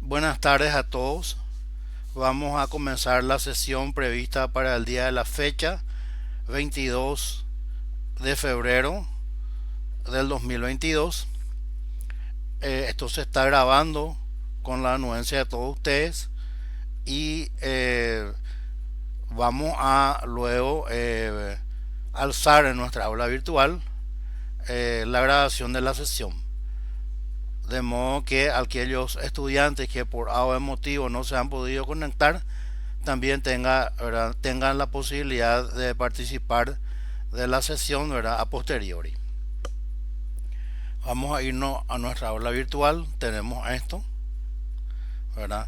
Buenas tardes a todos. Vamos a comenzar la sesión prevista para el día de la fecha 22 de febrero del 2022. Esto se está grabando con la anuencia de todos ustedes y vamos a luego alzar en nuestra aula virtual la grabación de la sesión. De modo que aquellos estudiantes que por A o B motivo no se han podido conectar también tengan la posibilidad de participar de la sesión, ¿verdad?, a posteriori. Vamos a irnos a nuestra aula virtual. Tenemos esto, ¿verdad?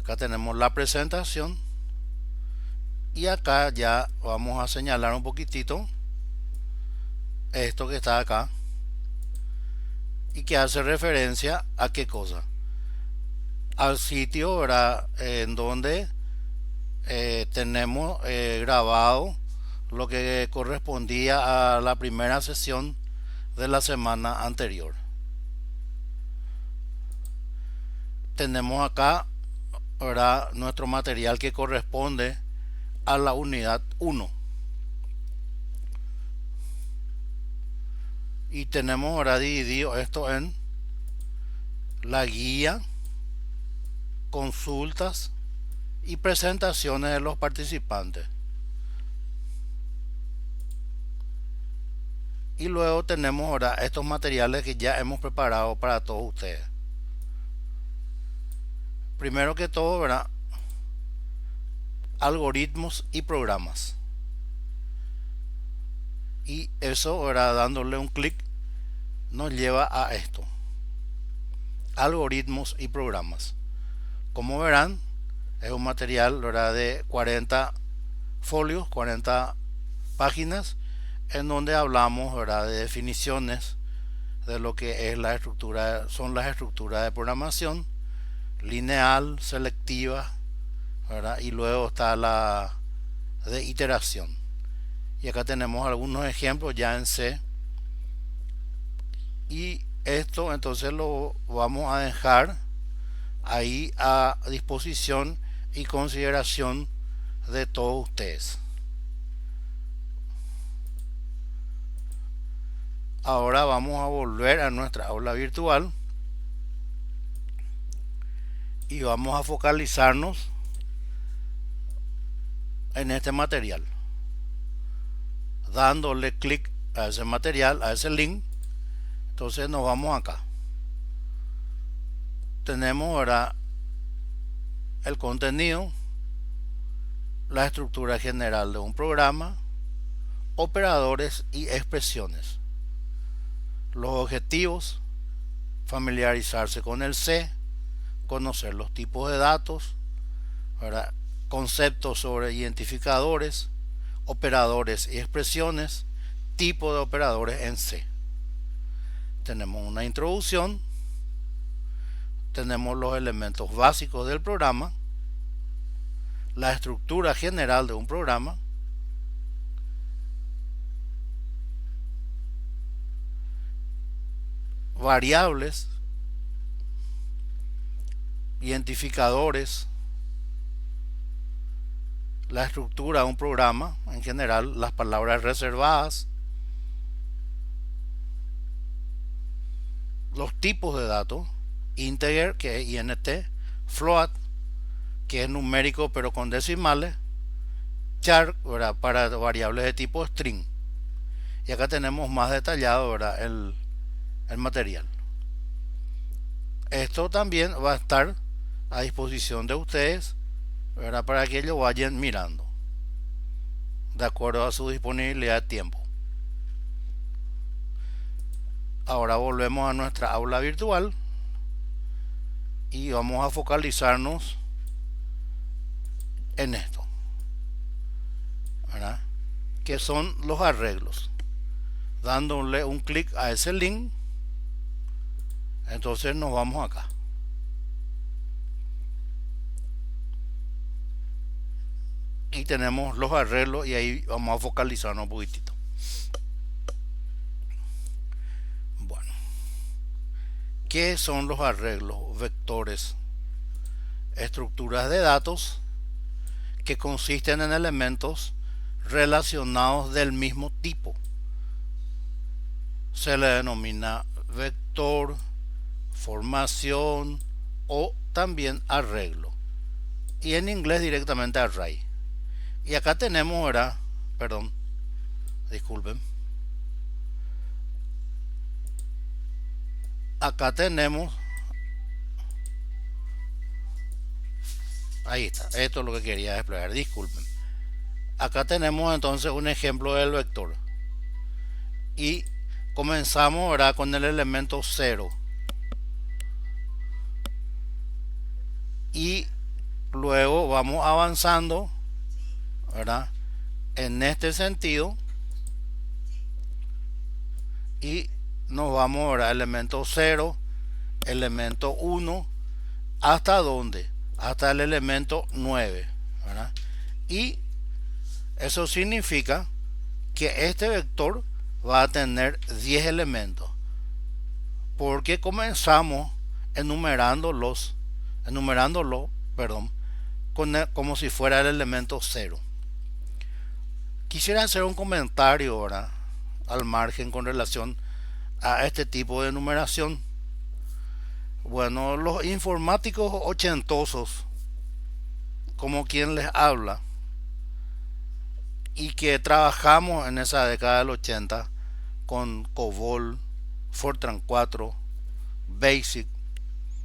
Acá tenemos la presentación y acá ya vamos a señalar un poquitito esto que está acá y que hace referencia a qué cosa, al sitio, ¿verdad?, en donde tenemos grabado lo que correspondía a la primera sesión de la semana anterior. Tenemos acá, ¿verdad?, nuestro material que corresponde a la unidad 1 y tenemos ahora dividido esto en la guía, consultas y presentaciones de los participantes. Y luego tenemos ahora estos materiales que ya hemos preparado para todos ustedes. Primero que todo, ¿verdad?, algoritmos y programas. Y eso, ¿verdad?, dándole un clic nos lleva a esto: algoritmos y programas. Como verán, es un material, ¿verdad?, de 40 folios, 40 páginas, en donde hablamos, ¿verdad?, de definiciones de lo que es son las estructuras de programación lineal, selectiva, ¿verdad?, y luego está la de iteración. Y acá tenemos algunos ejemplos ya en C. Y esto entonces lo vamos a dejar ahí a disposición y consideración de todos ustedes. Ahora vamos a volver a nuestra aula virtual y vamos a focalizarnos en este material, dándole clic a ese material, a ese link. Entonces nos vamos acá. Tenemos ahora el contenido, la estructura general de un programa, operadores y expresiones, los objetivos, familiarizarse con el C, conocer los tipos de datos, ¿verdad?, conceptos sobre identificadores, operadores y expresiones, tipo de operadores en C. Tenemos una introducción, tenemos los elementos básicos del programa, la estructura general de un programa, variables, identificadores, la estructura de un programa en general, las palabras reservadas, los tipos de datos: integer, que es int, float, que es numérico pero con decimales, char, ¿verdad?, para variables de tipo string. Y acá tenemos más detallado, ¿verdad?, el material. Esto también va a estar a disposición de ustedes, ¿verdad?, para que ellos vayan mirando de acuerdo a su disponibilidad de tiempo. Ahora volvemos a nuestra aula virtual y vamos a focalizarnos en esto, ¿verdad?, que son los arreglos. Dándole un clic a ese link, entonces nos vamos acá. Y tenemos los arreglos y ahí vamos a focalizarnos un poquitito. Bueno, ¿qué son los arreglos vectores estructuras de datos que consisten en elementos relacionados del mismo tipo. Se le denomina vector, formación o también arreglo. Y en inglés directamente array. Y acá tenemos ahora, perdón, disculpen. Acá tenemos, ahí está, esto es lo que quería desplegar, disculpen. Acá tenemos entonces un ejemplo del vector. Y comenzamos ahora con el elemento 0. Y luego vamos avanzando, ¿verdad? En este sentido. Y nos vamos ahora elemento 0, elemento 1, ¿hasta dónde? Hasta el elemento 9, ¿verdad? Y eso significa que este vector va a tener 10 elementos, porque comenzamos enumerándolo, perdón, como si fuera el elemento 0. Quisiera hacer un comentario ahora al margen con relación a este tipo de numeración. Bueno, los informáticos ochentosos, como quien les habla, y que trabajamos en esa década del 80 con COBOL, Fortran 4, BASIC,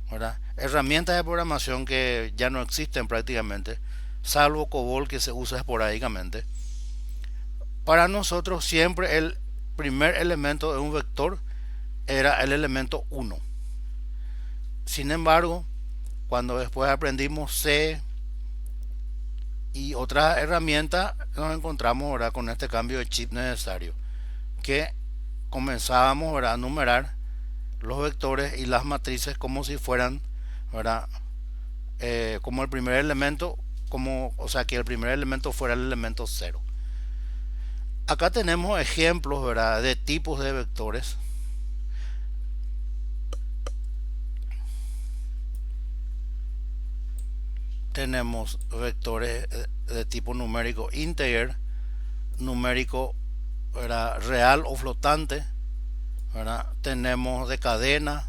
¿verdad? Herramientas de programación que ya no existen prácticamente, salvo COBOL que se usa esporádicamente. Para nosotros siempre el primer elemento de un vector era el elemento 1. Sin embargo, cuando después aprendimos C y otras herramientas, nos encontramos ahora con este cambio de chip necesario, que comenzábamos ahora a numerar los vectores y las matrices como si fueran, ¿verdad? Como el primer elemento, o sea, que el primer elemento fuera el elemento 0. Acá tenemos ejemplos, ¿verdad?, de tipos de vectores. Tenemos vectores de tipo numérico integer, numérico, ¿verdad?, real o flotante, ¿verdad? Tenemos de cadena,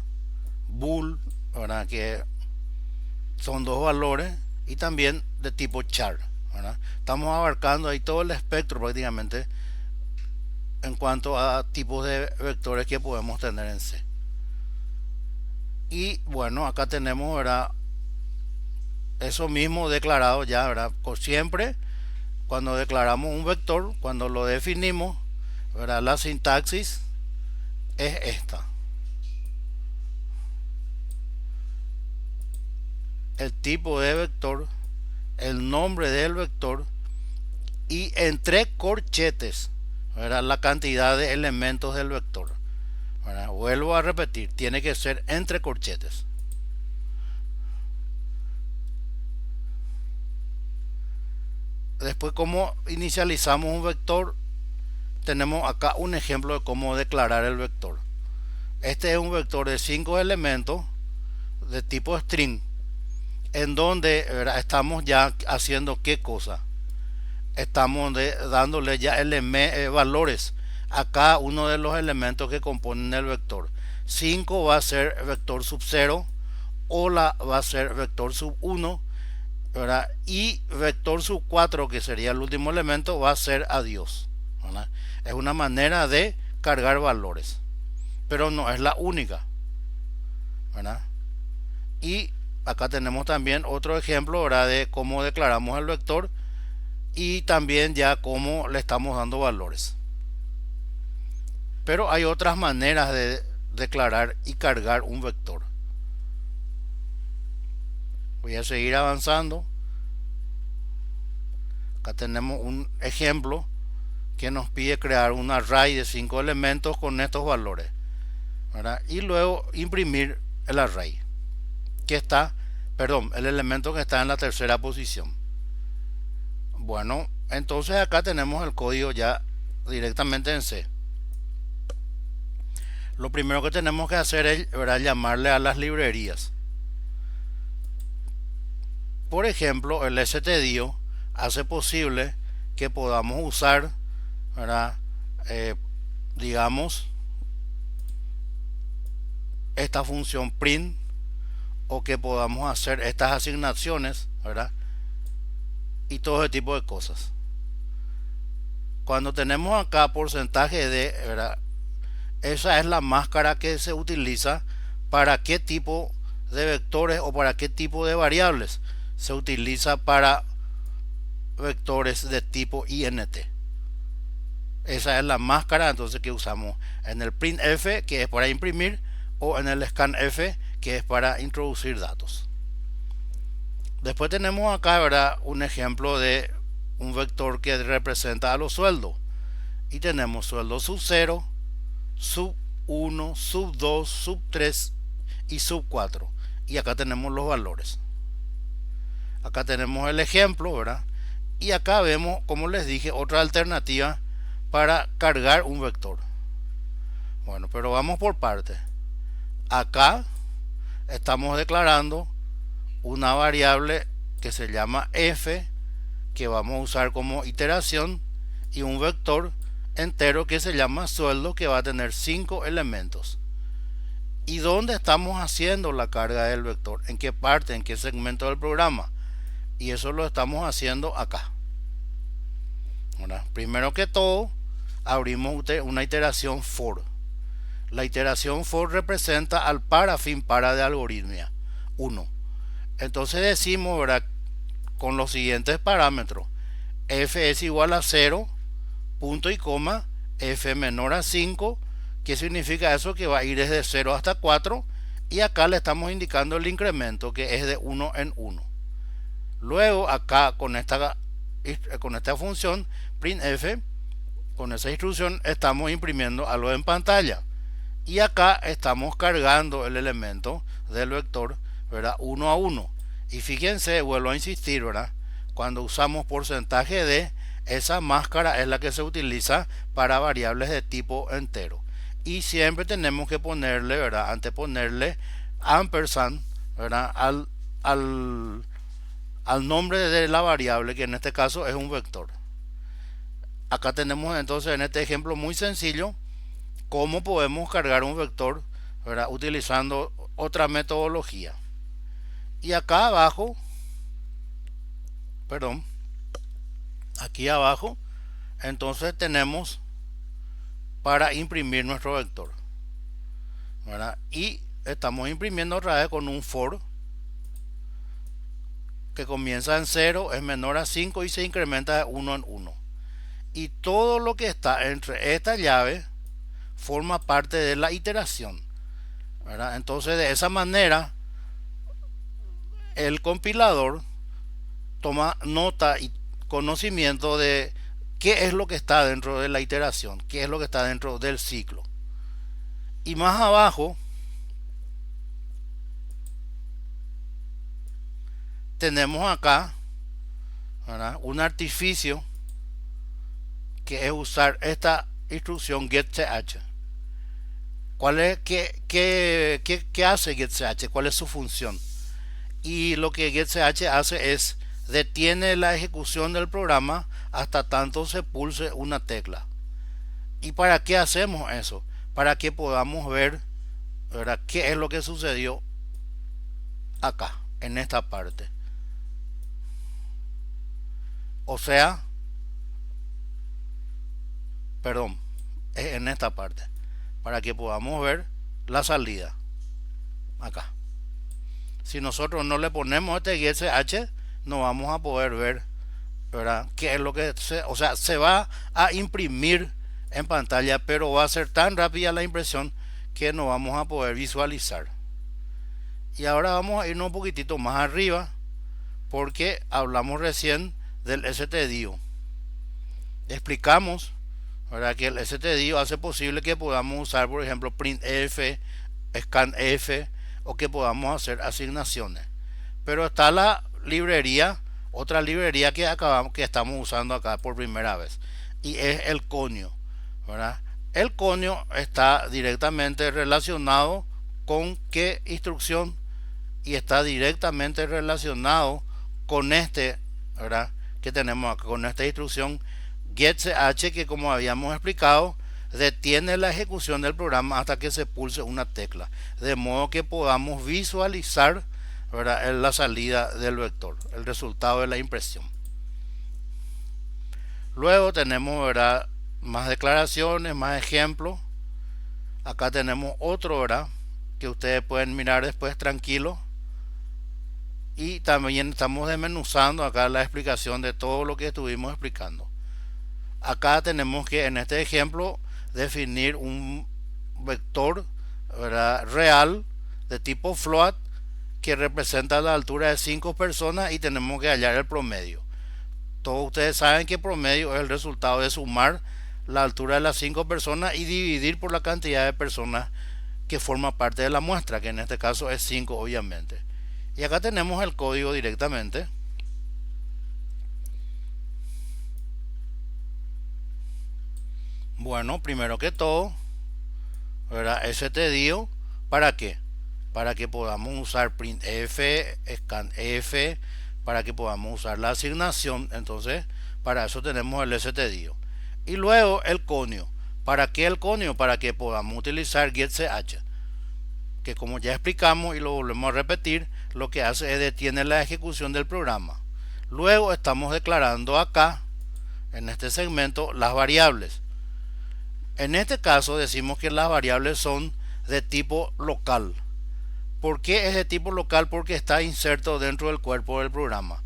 bool, ¿verdad?, que son dos valores, y también de tipo char, ¿verdad? Estamos abarcando ahí todo el espectro prácticamente en cuanto a tipos de vectores que podemos tener en C. Y bueno, acá tenemos, ¿verdad?, eso mismo declarado ya, ¿verdad? Siempre cuando declaramos un vector, cuando lo definimos, ¿verdad?, la sintaxis es esta. El tipo de vector, el nombre del vector y entre corchetes, ¿verdad?, la cantidad de elementos del vector, ¿verdad? Vuelvo a repetir, tiene que ser entre corchetes. Después, como inicializamos un vector, tenemos acá un ejemplo de cómo declarar el vector. Este es un vector de 5 elementos de tipo string, en donde, ¿verdad?, estamos ya haciendo qué cosa. Estamos dándole ya valores a cada uno de los elementos que componen el vector. 5 va a ser vector sub 0, hola va a ser vector sub 1, ¿verdad?, y vector sub 4, que sería el último elemento, va a ser adiós, ¿verdad? Es una manera de cargar valores, pero no es la única, ¿verdad? Y acá tenemos también otro ejemplo, ¿verdad?, de cómo declaramos el vector y también ya cómo le estamos dando valores. Pero hay otras maneras de declarar y cargar un vector. Voy a seguir avanzando. Acá tenemos un ejemplo que nos pide crear un array de 5 elementos con estos valores, ¿verdad?, y luego imprimir el array que está, perdón, el elemento que está en la tercera posición. Bueno, entonces acá tenemos el código ya directamente en C. Lo primero que tenemos que hacer es, ¿verdad?, llamarle a las librerías. Por ejemplo, el stdio hace posible que podamos usar, ¿verdad? Eh, digamos, esta función print, o que podamos hacer estas asignaciones, ¿verdad? Y todo ese tipo de cosas. Cuando tenemos acá porcentaje de, ¿verdad? Esa es la máscara que se utiliza para qué tipo de vectores o para qué tipo de variables. Se utiliza para vectores de tipo int. Esa es la máscara entonces que usamos en el printf, que es para imprimir, o en el scanf, que es para introducir datos. Después tenemos acá, ¿verdad?, un ejemplo de un vector que representa a los sueldos. Y tenemos sueldo sub 0, sub 1, sub 2, sub 3 y sub 4. Y acá tenemos los valores. Acá tenemos el ejemplo, ¿verdad? Y acá vemos, como les dije, otra alternativa para cargar un vector. Bueno, pero vamos por partes. Acá estamos declarando una variable que se llama f, que vamos a usar como iteración, y un vector entero que se llama sueldo, que va a tener 5 elementos. ¿Y dónde estamos haciendo la carga del vector? ¿En qué parte? ¿En qué segmento del programa? Y eso lo estamos haciendo acá. ¿Verdad? Primero que todo, abrimos una iteración for. La iteración for representa al para fin para de algoritmia 1. Entonces decimos, ¿verdad?, con los siguientes parámetros: f es igual a 0, punto y coma, f menor a 5. ¿Qué significa eso? Que va a ir desde 0 hasta 4, y acá le estamos indicando el incremento, que es de 1 en 1. Luego acá con esta función printf, con esa instrucción estamos imprimiendo algo en pantalla, y acá estamos cargando el elemento del vector, ¿verdad?, 1 a 1. Y fíjense, vuelvo a insistir, ¿verdad?, cuando usamos porcentaje de, esa máscara es la que se utiliza para variables de tipo entero. Y siempre tenemos que ponerle, ¿verdad?, anteponerle ampersand, ¿verdad?, al nombre de la variable, que en este caso es un vector. Acá tenemos entonces, en este ejemplo muy sencillo, cómo podemos cargar un vector, ¿verdad?, utilizando otra metodología. Y acá abajo, perdón, aquí abajo, entonces tenemos para imprimir nuestro vector, ¿verdad? Y estamos imprimiendo otra vez con un for que comienza en 0, es menor a 5 y se incrementa de 1 en 1. Y todo lo que está entre esta llave forma parte de la iteración, ¿verdad? Entonces, de esa manera, el compilador toma nota y conocimiento de qué es lo que está dentro de la iteración, qué es lo que está dentro del ciclo. Y más abajo tenemos acá, ¿verdad?, un artificio, que es usar esta instrucción getch. ¿Qué hace getch? ¿Cuál es su función? Y lo que getch hace es detiene la ejecución del programa hasta tanto se pulse una tecla. ¿Y para qué hacemos eso? Para que podamos ver, ¿verdad?, qué es lo que sucedió acá, en esta parte. O sea, perdón, es en esta parte, para que podamos ver la salida acá. Si nosotros no le ponemos este getch, no vamos a poder ver, ¿verdad?, qué es lo que se va a imprimir en pantalla, pero va a ser tan rápida la impresión que no vamos a poder visualizar. Y ahora vamos a irnos un poquitito más arriba, porque hablamos recién del stdio. Explicamos, ¿verdad?, que el stdio hace posible que podamos usar, por ejemplo, printf, scanf, o que podamos hacer asignaciones. Pero está la librería, otra librería que estamos usando acá por primera vez, y es el conio, ¿verdad? El conio está directamente relacionado con qué instrucción, y está directamente relacionado con este, ¿verdad? Que tenemos acá, con esta instrucción getch, que como habíamos explicado, detiene la ejecución del programa hasta que se pulse una tecla, de modo que podamos visualizar, ¿verdad?, en la salida del vector, el resultado de la impresión. Luego tenemos, ¿verdad?, más declaraciones, más ejemplos. Acá tenemos otro, ¿verdad?, que ustedes pueden mirar después tranquilo. Y también estamos desmenuzando acá la explicación de todo lo que estuvimos explicando. Acá tenemos que, en este ejemplo, definir un vector, ¿verdad?, real de tipo float que representa la altura de 5 personas y tenemos que hallar el promedio. Todos ustedes saben que promedio es el resultado de sumar la altura de las 5 personas y dividir por la cantidad de personas que forma parte de la muestra, que en este caso es 5 obviamente. Y acá tenemos el código directamente. Bueno, primero que todo, ¿verdad?, stdio, ¿para qué? Para que podamos usar printf, scanf, para que podamos usar la asignación. Entonces, para eso tenemos el stdio. Y luego el conio. ¿Para qué el conio? Para que podamos utilizar getch, que como ya explicamos y lo volvemos a repetir, lo que hace es detiene la ejecución del programa. Luego estamos declarando acá, en este segmento, las variables. En este caso decimos que las variables son de tipo local. ¿Por qué es de tipo local? Porque está inserto dentro del cuerpo del programa.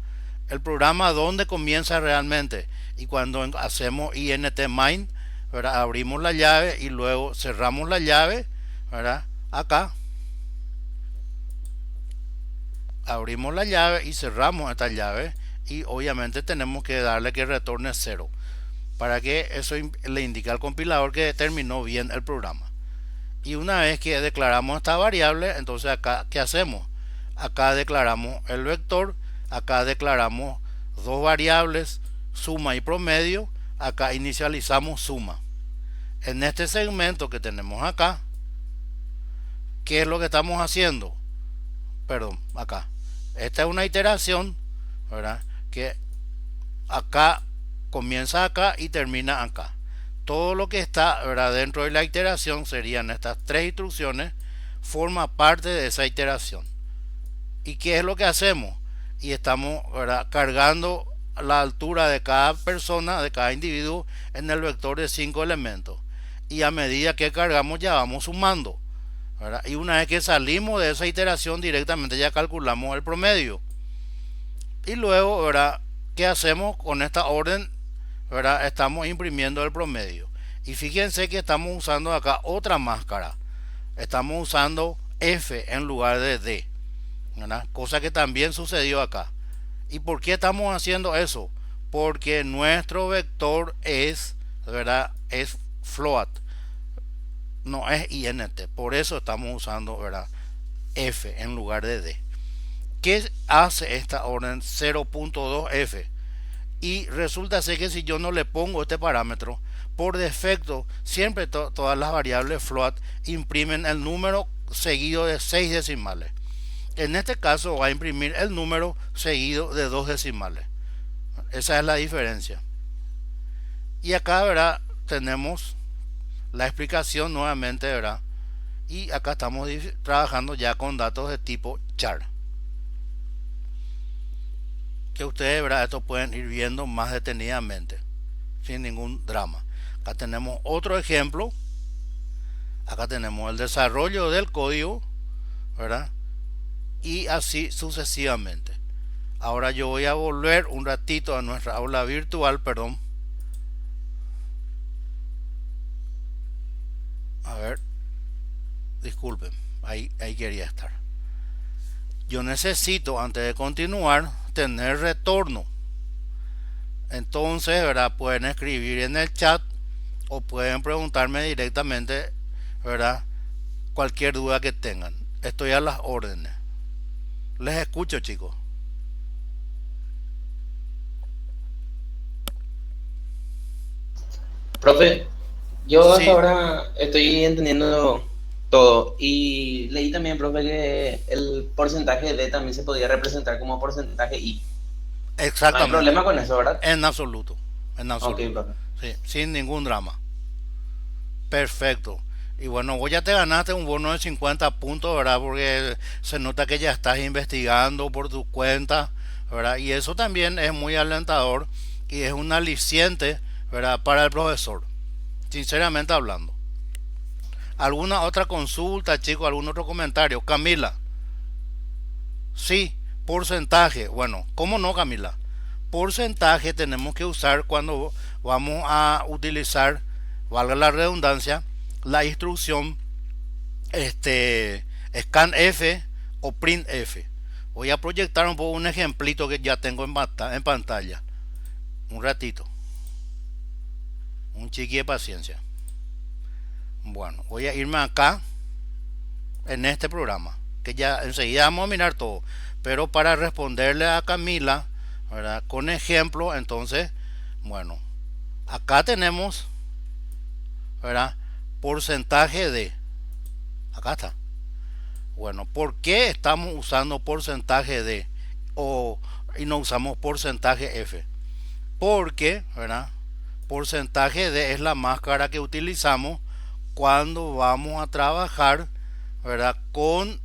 El programa donde comienza realmente, y cuando hacemos int main, ¿verdad?, abrimos la llave y luego cerramos la llave, ¿verdad?, acá abrimos la llave y cerramos esta llave, y obviamente tenemos que darle que retorne 0 para que eso le indique al compilador que terminó bien el programa. Y una vez que declaramos esta variable, entonces acá, ¿qué hacemos? Acá declaramos el vector, acá declaramos dos variables, suma y promedio, acá inicializamos suma. En este segmento que tenemos acá, ¿qué es lo que estamos haciendo? Perdón, acá. Esta es una iteración, ¿verdad?, que acá comienza acá y termina acá. Todo lo que está, ¿verdad?, dentro de la iteración, serían estas tres instrucciones, forma parte de esa iteración. ¿Y qué es lo que hacemos? Y estamos, ¿verdad?, cargando la altura de cada persona, de cada individuo, en el vector de 5 elementos. Y a medida que cargamos ya vamos sumando, ¿verdad? Y una vez que salimos de esa iteración, directamente ya calculamos el promedio. Y luego, ¿verdad?, ¿qué hacemos con esta orden? ¿Verdad? Estamos imprimiendo el promedio. Y fíjense que estamos usando acá otra máscara. Estamos usando F en lugar de D, ¿verdad?, cosa que también sucedió acá. ¿Y por qué estamos haciendo eso? Porque nuestro vector es, ¿verdad?, es float, no es int. Por eso estamos usando, ¿verdad?, F en lugar de D. ¿Qué hace esta orden 0.2f? Y resulta ser que si yo no le pongo este parámetro, por defecto siempre todas las variables float imprimen el número seguido de 6 decimales. En este caso va a imprimir el número seguido de 2 decimales. Esa es la diferencia. Y acá, ¿verdad?, tenemos la explicación nuevamente, ¿verdad? Y acá estamos trabajando ya con datos de tipo char, que ustedes, ¿verdad?, esto pueden ir viendo más detenidamente sin ningún drama. Acá tenemos otro ejemplo. Acá tenemos el desarrollo del código, ¿verdad?, y así sucesivamente. Ahora yo voy a volver un ratito a nuestra aula virtual, perdón. A ver, disculpen, ahí quería estar. Yo necesito, antes de continuar, tener retorno. Entonces, ¿verdad?, pueden escribir en el chat o pueden preguntarme directamente, ¿verdad?, cualquier duda que tengan. Estoy a las órdenes. Les escucho, chicos. Profe, yo hasta Sí, ahora estoy entendiendo todo y leí también, profe, que el porcentaje D también se podía representar como porcentaje I. No hay Exactamente. problema con eso, ¿verdad? En absoluto. En Ok, absoluto. profe. Sí, sin ningún drama. Perfecto. Y bueno, vos ya te ganaste un bono de 50 puntos, ¿verdad? Porque se nota que ya estás investigando por tu cuenta, ¿verdad? Y eso también es muy alentador y es un aliciente, ¿verdad? Para el profesor, sinceramente hablando. ¿Alguna otra consulta, chicos? ¿Algún otro comentario? Camila, sí, porcentaje. Bueno, ¿cómo no, Camila? Porcentaje tenemos que usar cuando vamos a utilizar, valga la redundancia, la instrucción scanf o printf. Voy a proyectar un poco un ejemplito que ya tengo en pantalla. Un ratito, un chiqui de paciencia. Bueno, voy a irme acá en este programa, que ya enseguida vamos a mirar todo. Pero para responderle a Camila, ¿verdad? Con ejemplo, entonces, bueno, acá tenemos, ¿verdad? Porcentaje de, acá está. Bueno, ¿por qué estamos usando porcentaje de o y no usamos porcentaje F? Porque, ¿verdad? Porcentaje de es la máscara que utilizamos cuando vamos a trabajar, ¿verdad? Con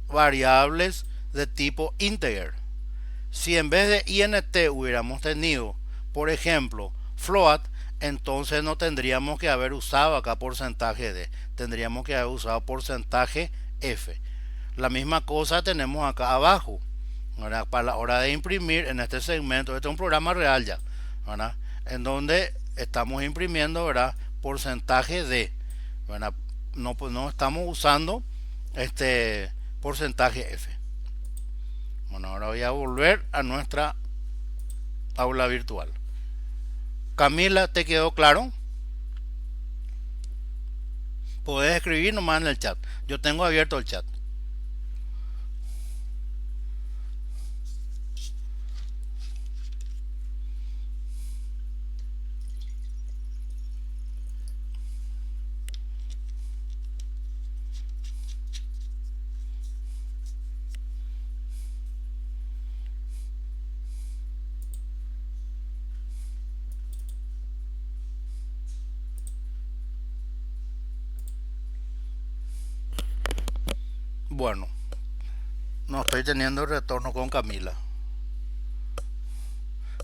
variables de tipo integer. Si en vez de int hubiéramos tenido, por ejemplo, float, entonces no tendríamos que haber usado acá porcentaje de, tendríamos que haber usado porcentaje f. La misma cosa tenemos acá abajo, ¿verdad? Para la hora de imprimir en este segmento. Este es un programa real ya, ¿verdad? En donde estamos imprimiendo, ¿verdad? Porcentaje de, ¿verdad? No, pues no estamos usando este porcentaje f. Bueno, ahora voy a volver a nuestra aula virtual. Camila, ¿te quedó claro? Podés escribir nomás en el chat. Yo tengo abierto el chat. Bueno, no estoy teniendo retorno con Camila.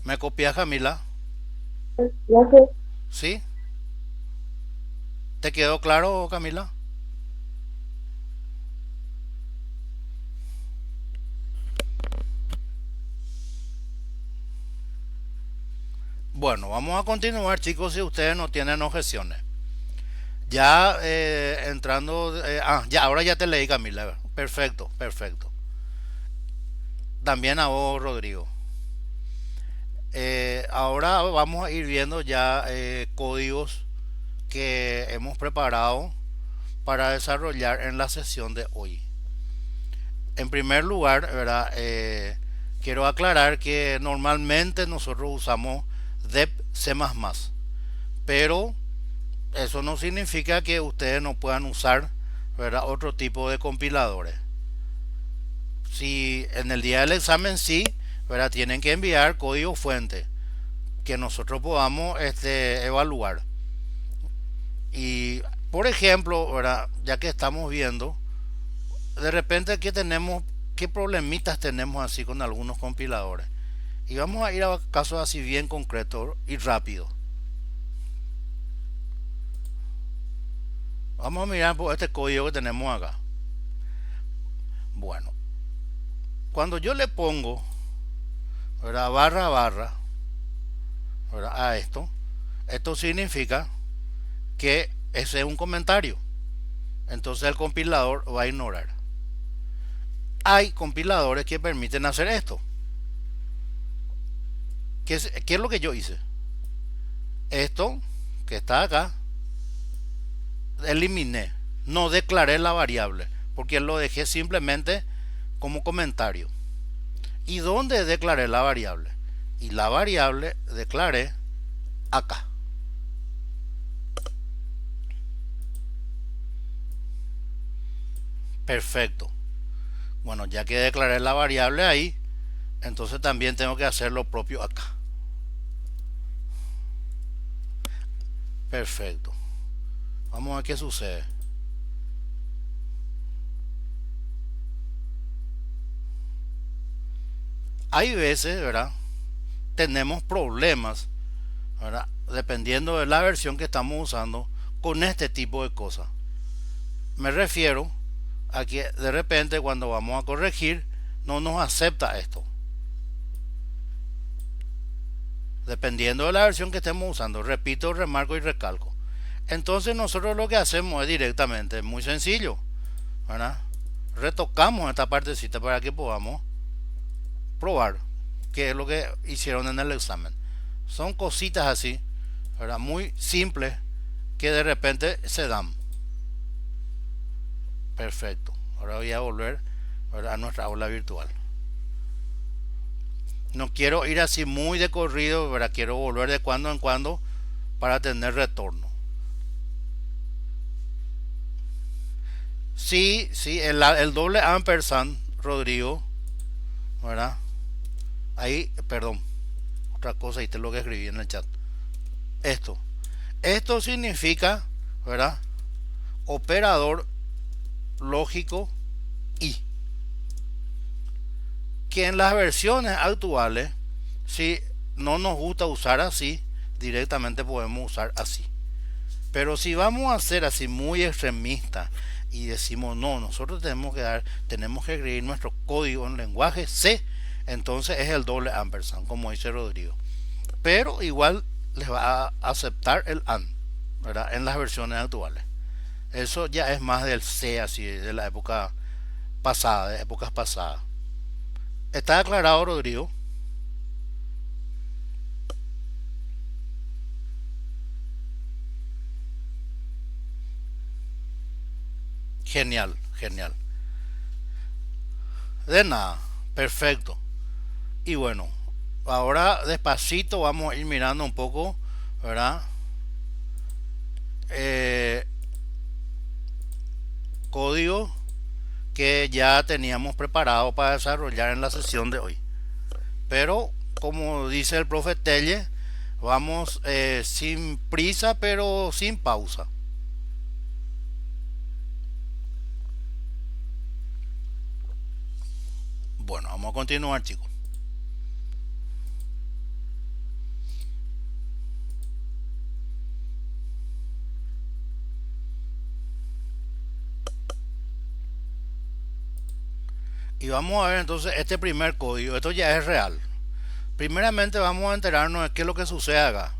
¿Me copias, Camila? Gracias. ¿Sí? ¿Te quedó claro, Camila? Bueno, vamos a continuar, chicos, si ustedes no tienen objeciones. Ya entrando... ya, ahora ya te leí, Camila. Perfecto, perfecto. También a vos, Rodrigo. Ahora vamos a ir viendo ya códigos que hemos preparado para desarrollar en la sesión de hoy. En primer lugar, ¿verdad? Quiero aclarar que normalmente nosotros usamos dep C++, pero eso no significa que ustedes no puedan usar, ¿verdad? Otro tipo de compiladores. Si en el día del examen sí, ¿verdad? Tienen que enviar código fuente que nosotros podamos evaluar. Y por ejemplo, ¿verdad? Ya que estamos viendo, de repente qué problemitas tenemos así con algunos compiladores. Y vamos a ir a casos así bien concretos y rápido. Vamos a mirar por este código que tenemos acá. Bueno, cuando yo le pongo, ¿verdad? Barra barra, ¿verdad? A esto significa que ese es un comentario. Entonces el compilador va a ignorar. Hay compiladores que permiten hacer esto. ¿Qué es lo que yo hice? Esto que está acá, eliminé. No declaré la variable, porque lo dejé simplemente como comentario. ¿Y dónde declaré la variable? Y la variable declaré acá. Perfecto. Bueno, ya que declaré la variable ahí, entonces también tengo que hacer lo propio acá. Perfecto. Vamos a ver qué sucede. Hay veces, ¿verdad? Tenemos problemas, ¿verdad? Dependiendo de la versión que estamos usando con este tipo de cosas. Me refiero a que de repente cuando vamos a corregir no nos acepta esto. Dependiendo de la versión que estemos usando, repito, remarco y recalco. Entonces nosotros lo que hacemos es directamente, muy sencillo, ¿verdad? Retocamos esta partecita para que podamos probar qué es lo que hicieron en el examen. Son cositas así, ¿verdad? Muy simples que de repente se dan. Perfecto. Ahora voy a volver, ¿verdad?, a nuestra aula virtual. No quiero ir así muy de corrido, ¿verdad? Quiero volver de cuando en cuando para tener retorno. Sí, sí, el doble ampersand, Rodrigo, ¿verdad? Ahí, perdón, otra cosa, y te lo que escribí en el chat. Esto significa, ¿verdad? Operador lógico y que en las versiones actuales, si no nos gusta usar así, directamente podemos usar así. Pero si vamos a ser así muy extremistas y decimos no, nosotros tenemos que escribir nuestro código en lenguaje C, entonces es el doble ampersand, como dice Rodrigo. Pero igual les va a aceptar el AND, ¿verdad?, en las versiones actuales. Eso ya es más del C, así, de la época pasada, de épocas pasadas. ¿Está aclarado, Rodrigo? Genial, genial. De nada, perfecto. Y bueno, ahora despacito vamos a ir mirando un poco, ¿verdad? Código que ya teníamos preparado para desarrollar en la sesión de hoy. Pero, como dice el profe Telle, vamos sin prisa pero sin pausa. Bueno, vamos a continuar, chicos. Y vamos a ver entonces este primer código. Esto ya es real. Primeramente vamos a enterarnos de qué es lo que sucede acá.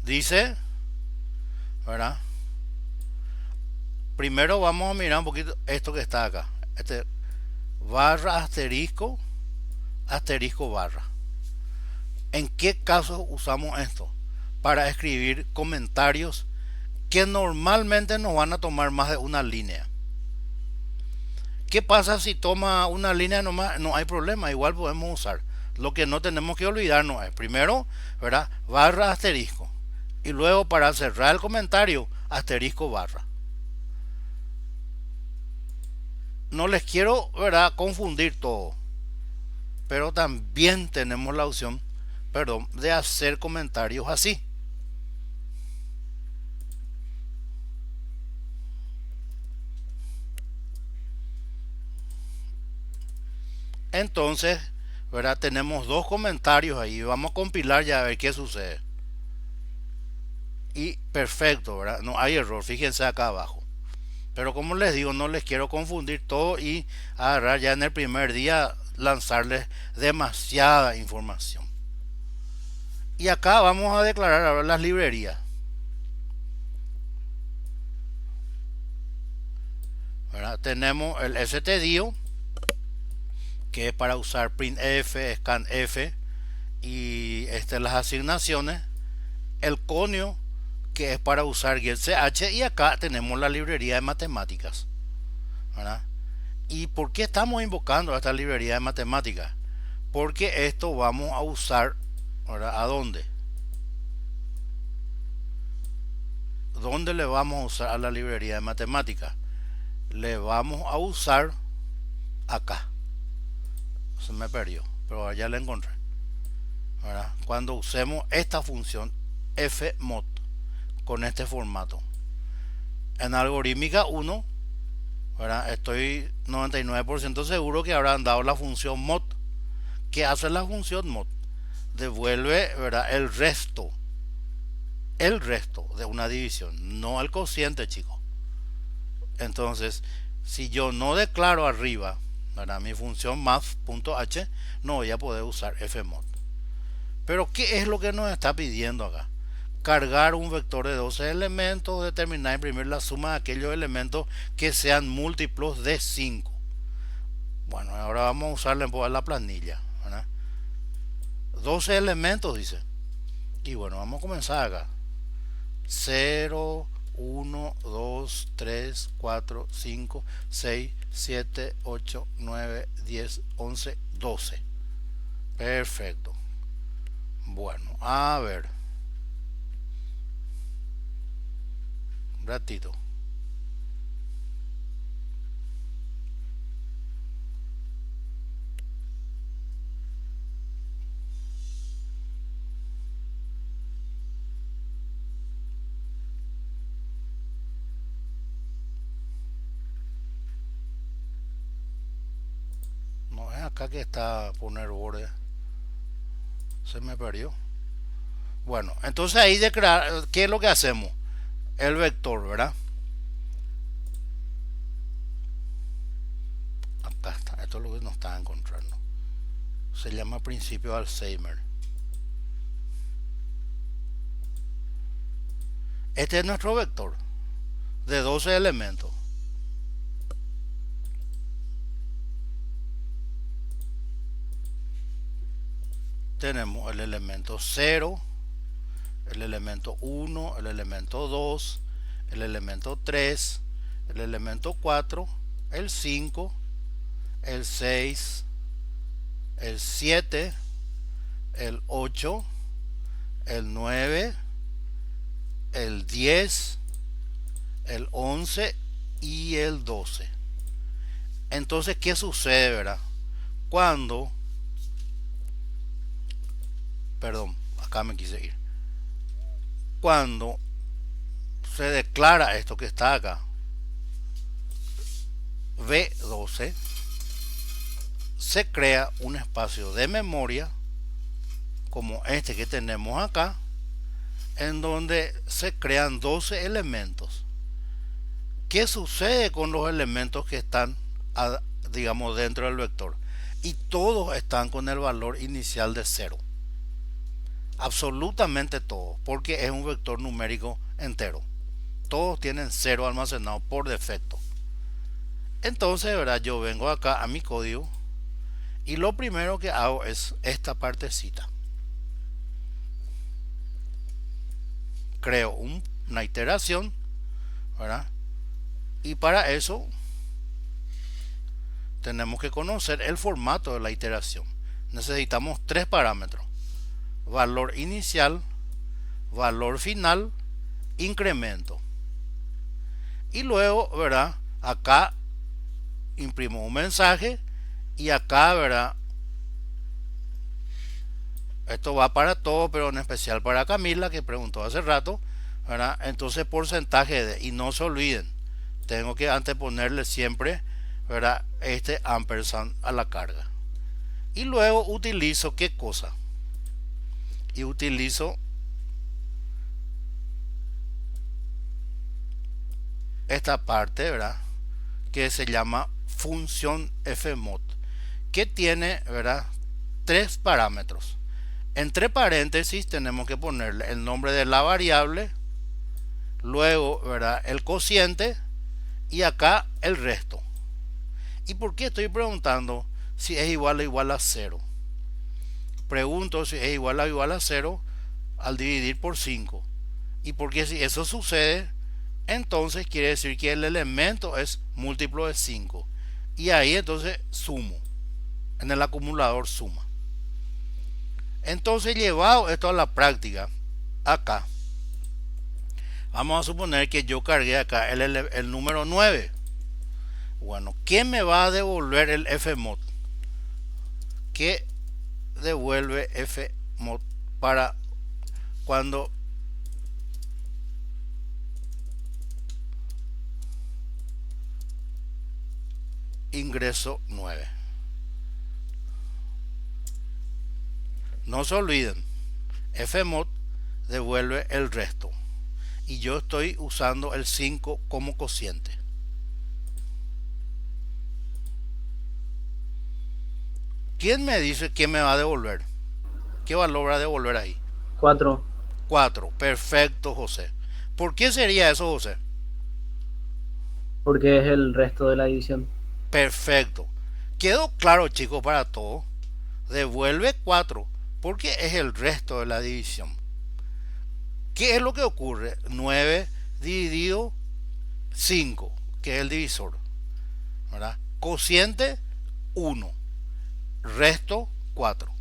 Dice, ¿verdad? Primero vamos a mirar un poquito esto que está acá. Este barra asterisco, asterisco barra. ¿En qué caso usamos esto? Para escribir comentarios que normalmente nos van a tomar más de una línea. ¿Qué pasa si toma una línea nomás? No hay problema, igual podemos usar. Lo que no tenemos que olvidarnos es, primero, ¿verdad?, barra asterisco. Y luego, para cerrar el comentario, asterisco barra. No les quiero, ¿verdad?, confundir todo. Pero también tenemos la opción, perdón, de hacer comentarios así. Entonces, ¿verdad?, tenemos dos comentarios ahí. Vamos a compilar ya a ver qué sucede. Y perfecto, ¿verdad? No hay error. Fíjense acá abajo. Pero como les digo, no les quiero confundir todo y agarrar ya en el primer día, lanzarles demasiada información. Y acá vamos a declarar ahora las librerías. ¿Verdad? Tenemos el stdio, que es para usar printf, scanf y las asignaciones. El conio, que es para usar getch, y acá tenemos la librería de matemáticas, ¿verdad? ¿Y por qué estamos invocando a esta librería de matemáticas? Porque esto vamos a usar, ¿verdad?, ¿a dónde? ¿Dónde le vamos a usar a la librería de matemáticas? Le vamos a usar acá. Se me perdió, pero ya la encontré, ¿verdad? Cuando usemos esta función fmod con este formato. En algorítmica 1, ¿verdad? Estoy 99% seguro que habrán dado la función mod. ¿Qué hace la función mod? Devuelve, ¿verdad?, el resto de una división, no el cociente, chicos. Entonces, si yo no declaro arriba, ¿verdad?, mi función math.h, no voy a poder usar fmod. Pero ¿qué es lo que nos está pidiendo acá? Cargar un vector de 12 elementos, determinar, imprimir la suma de aquellos elementos que sean múltiplos de 5. Bueno, ahora vamos a usarla en la planilla, ¿verdad? 12 elementos, dice. Y bueno, vamos a comenzar acá. 0, 1, 2, 3, 4, 5, 6, 7, 8, 9, 10, 11, 12. Perfecto. Bueno, a ver. Un ratito. No es acá que está poner borde. Se me perdió. Bueno, entonces ahí declarar, ¿qué es lo que hacemos? El vector, ¿verdad? Acá está, esto es lo que nos está encontrando. Se llama principio de Alzheimer. Este es nuestro vector de 12 elementos. Tenemos el elemento 0, el elemento 1, el elemento 2, el elemento 3, el elemento 4, el 5, el 6, el 7, el 8, el 9, el 10, el 11 y el 12. Entonces, ¿qué sucede, verdad? Cuando, perdón, acá me quise ir. Cuando se declara esto que está acá, V12, se crea un espacio de memoria como este que tenemos acá, en donde se crean 12 elementos. ¿Qué sucede con los elementos que están, digamos, dentro del vector? Y todos están con el valor inicial de 0. Absolutamente todos, porque es un vector numérico entero. Todos tienen 0 almacenado por defecto. Entonces, ¿verdad?, yo vengo acá a mi código y lo primero que hago es esta partecita. Creo una iteración, ¿verdad? Y para eso tenemos que conocer el formato de la iteración. Necesitamos 3 parámetros: valor inicial, valor final, incremento. Y luego, ¿verdad?, acá imprimo un mensaje y acá, ¿verdad?, esto va para todo, pero en especial para Camila, que preguntó hace rato, ¿verdad? Entonces, porcentaje de, y no se olviden, tengo que anteponerle siempre, ¿verdad?, este ampersand a la carga. Y luego utilizo, ¿qué cosa? Y utilizo esta parte, ¿verdad?, que se llama función fmod, que tiene, ¿verdad?, 3 parámetros. Entre paréntesis tenemos que ponerle el nombre de la variable, luego, ¿verdad?, el cociente y acá el resto. ¿Y por qué estoy preguntando si es igual o igual a 0? Pregunto si es igual a 0 al dividir por 5. Y porque si eso sucede, entonces quiere decir que el elemento es múltiplo de 5. Y ahí entonces sumo. En el acumulador suma. Entonces, llevado esto a la práctica, acá vamos a suponer que yo cargué acá el número 9. Bueno, ¿qué me va a devolver el fmod? ¿Qué devuelve f mod para cuando ingreso 9? No se olviden, fmod devuelve el resto y yo estoy usando el 5 como cociente. ¿Quién me dice qué me va a devolver? ¿Qué valor va a devolver ahí? 4. 4. Perfecto, José. ¿Por qué sería eso, José? Porque es el resto de la división. Perfecto. ¿Quedó claro, chicos, para todos? Devuelve 4 porque es el resto de la división. ¿Qué es lo que ocurre? 9 dividido 5, que es el divisor, ¿verdad? Cociente 1, resto 4.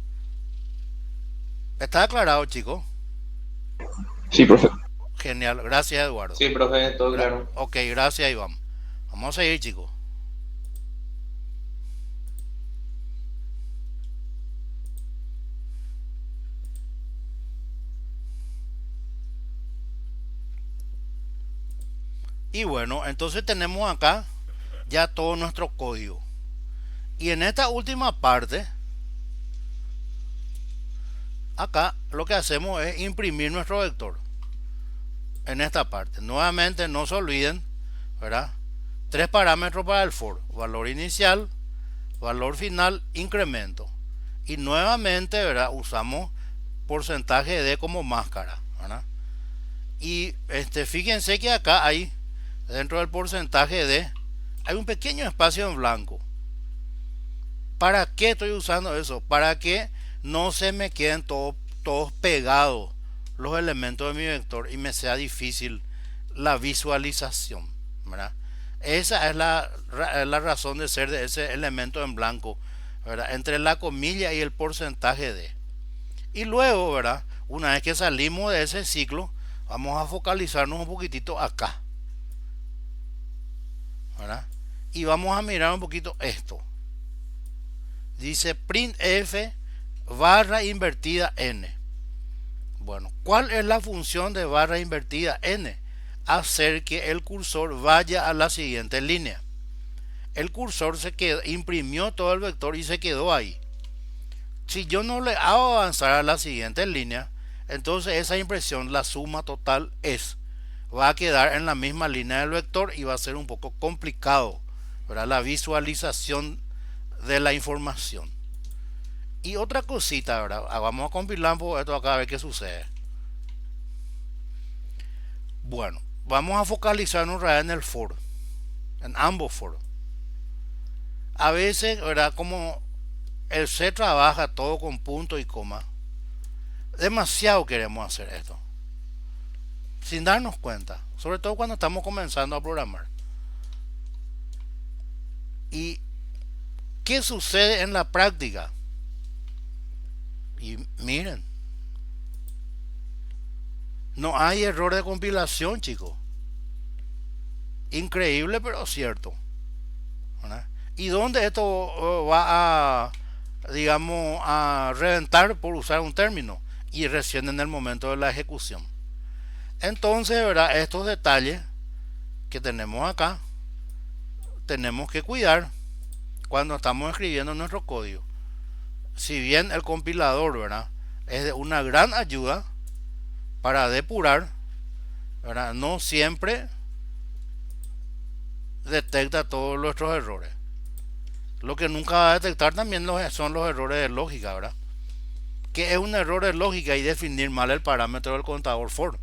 ¿Está aclarado, chicos? Sí, profe. Genial, gracias, Eduardo. Sí, profe, todo claro. Ok, gracias, Iván. Vamos a seguir, chicos. Y bueno, entonces tenemos acá ya todo nuestro código. Y en esta última parte, acá lo que hacemos es imprimir nuestro vector. En esta parte, nuevamente no se olviden, ¿verdad? 3 parámetros para el for: valor inicial, valor final, incremento. Y nuevamente, ¿verdad?, usamos porcentaje de como máscara, ¿verdad? Y fíjense que acá hay, dentro del porcentaje de, hay un pequeño espacio en blanco. ¿Para qué estoy usando eso? Para que no se me queden todos pegados los elementos de mi vector y me sea difícil la visualización, ¿verdad? Esa es la razón de ser de ese elemento en blanco, ¿verdad?, entre la comilla y el porcentaje de. Y luego, ¿verdad?, una vez que salimos de ese ciclo, vamos a focalizarnos un poquitito acá, ¿verdad? Y vamos a mirar un poquito esto. Dice printf barra invertida n. Bueno, ¿cuál es la función de barra invertida n? Hacer que el cursor vaya a la siguiente línea. El cursor se quedó, imprimió todo el vector y se quedó ahí. Si yo no le hago avanzar a la siguiente línea, entonces esa impresión, la suma total va a quedar en la misma línea del vector y va a ser un poco complicado, ¿verdad?, la visualización de la información. Y otra cosita, ¿verdad? Vamos a compilar un poco esto acá a ver qué sucede. Bueno, vamos a focalizarnos en el for, en ambos for. A veces, ¿verdad?, como el C trabaja todo con punto y coma, demasiado queremos hacer esto sin darnos cuenta, sobre todo cuando estamos comenzando a programar. ¿Y qué sucede en la práctica? Y miren, no hay error de compilación, chicos. Increíble, pero cierto, ¿verdad? ¿Y dónde esto va a, digamos, a reventar, por usar un término? Y recién en el momento de la ejecución. Entonces, ¿verdad?, estos detalles que tenemos acá, tenemos que cuidar cuando estamos escribiendo nuestro código. Si bien el compilador, ¿verdad?, es de una gran ayuda para depurar, ¿verdad?, no siempre detecta todos nuestros errores. Lo que nunca va a detectar también son los errores de lógica, ¿verdad? Que es un error de lógica y definir mal el parámetro del contador for.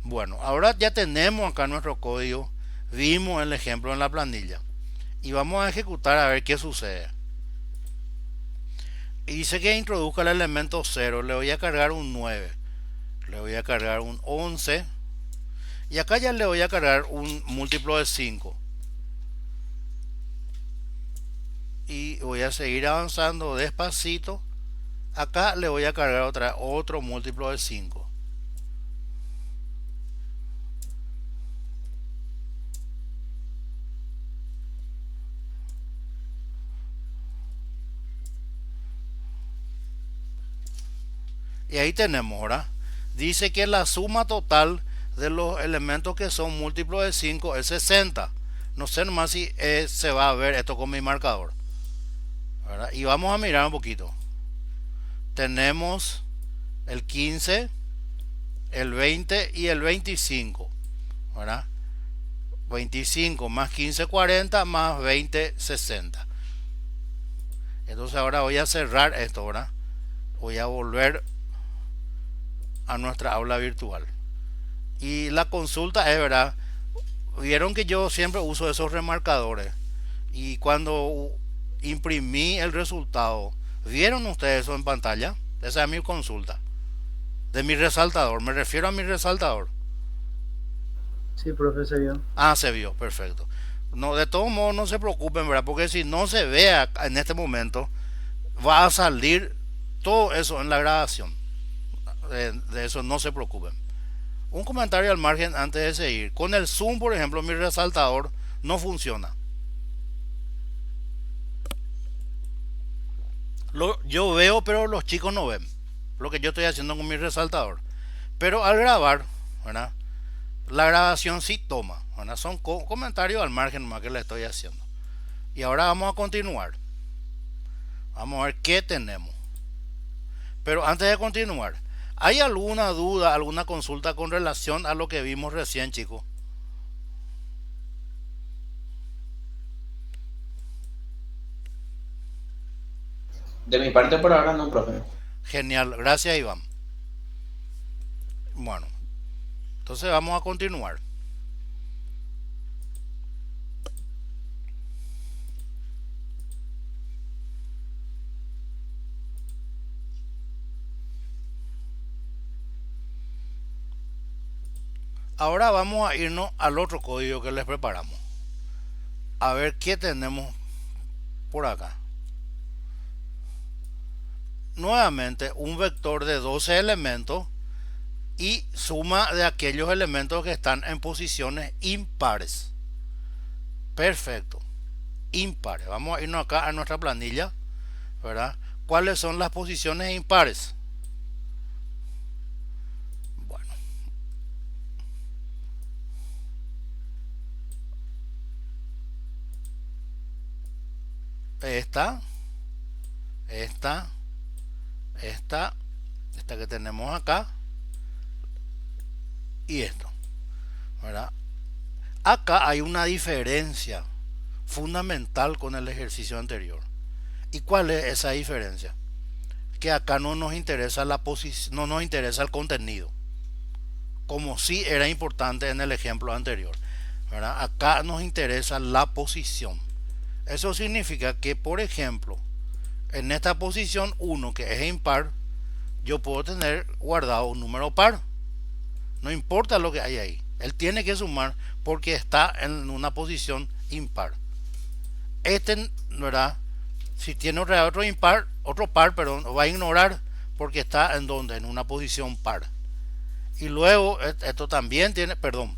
Bueno, ahora ya tenemos acá nuestro código, vimos el ejemplo en la planilla y vamos a ejecutar a ver qué sucede. Y dice que introduzca el elemento 0, le voy a cargar un 9, le voy a cargar un 11 y acá ya le voy a cargar un múltiplo de 5. Y voy a seguir avanzando despacito. Acá le voy a cargar otro múltiplo de 5. Y ahí tenemos, ¿verdad? Dice que la suma total de los elementos que son múltiplos de 5 es 60. No sé nomás si se va a ver esto con mi marcador, ¿verdad? Y vamos a mirar un poquito. Tenemos el 15, el 20 y el 25, ¿verdad? 25 más 15, 40 más 20, 60. Entonces ahora voy a cerrar esto, ¿verdad? Voy a volver a nuestra aula virtual. Y la consulta es, ¿verdad? Vieron que yo siempre uso esos remarcadores. Y cuando imprimí el resultado, ¿vieron ustedes eso en pantalla? Esa es mi consulta. De mi resaltador, me refiero a mi resaltador. Sí, profe, se vio. Ah, se vio, perfecto. No, de todos modos no se preocupen, ¿verdad? Porque si no se ve en este momento, va a salir todo eso en la grabación. De eso no se preocupen. Un comentario al margen antes de seguir. Con el zoom, por ejemplo, mi resaltador no funciona. Yo veo, pero los chicos no ven lo que yo estoy haciendo con mi resaltador. Pero al grabar, ¿verdad? La grabación sí toma, ¿verdad? Son comentarios al margen más que le estoy haciendo. Y ahora vamos a continuar. Vamos a ver qué tenemos. Pero antes de continuar, ¿hay alguna duda, alguna consulta con relación a lo que vimos recién, chicos? De mi parte por ahora no, profe. Genial, gracias Iván. Bueno, entonces vamos a continuar. Ahora vamos a irnos al otro código que les preparamos. A ver qué tenemos por acá. Nuevamente un vector de 12 elementos y suma de aquellos elementos que están en posiciones impares. Perfecto. Impares. Vamos a irnos acá a nuestra planilla, ¿verdad? ¿Cuáles son las posiciones impares? Bueno. Esta que tenemos acá y esto, ¿verdad? Acá hay una diferencia fundamental con el ejercicio anterior. ¿Y cuál es esa diferencia? Que acá no nos interesa la posición, no nos interesa el contenido, como si era importante en el ejemplo anterior, ¿verdad? Acá nos interesa la posición. Eso significa que, por ejemplo, en esta posición 1, que es impar, yo puedo tener guardado un número par. No importa lo que hay ahí. Él tiene que sumar porque está en una posición impar. ¿Verdad? Si tiene otro impar, otro par, perdón, va a ignorar porque está en donde, en una posición par. Y luego esto también tiene, perdón,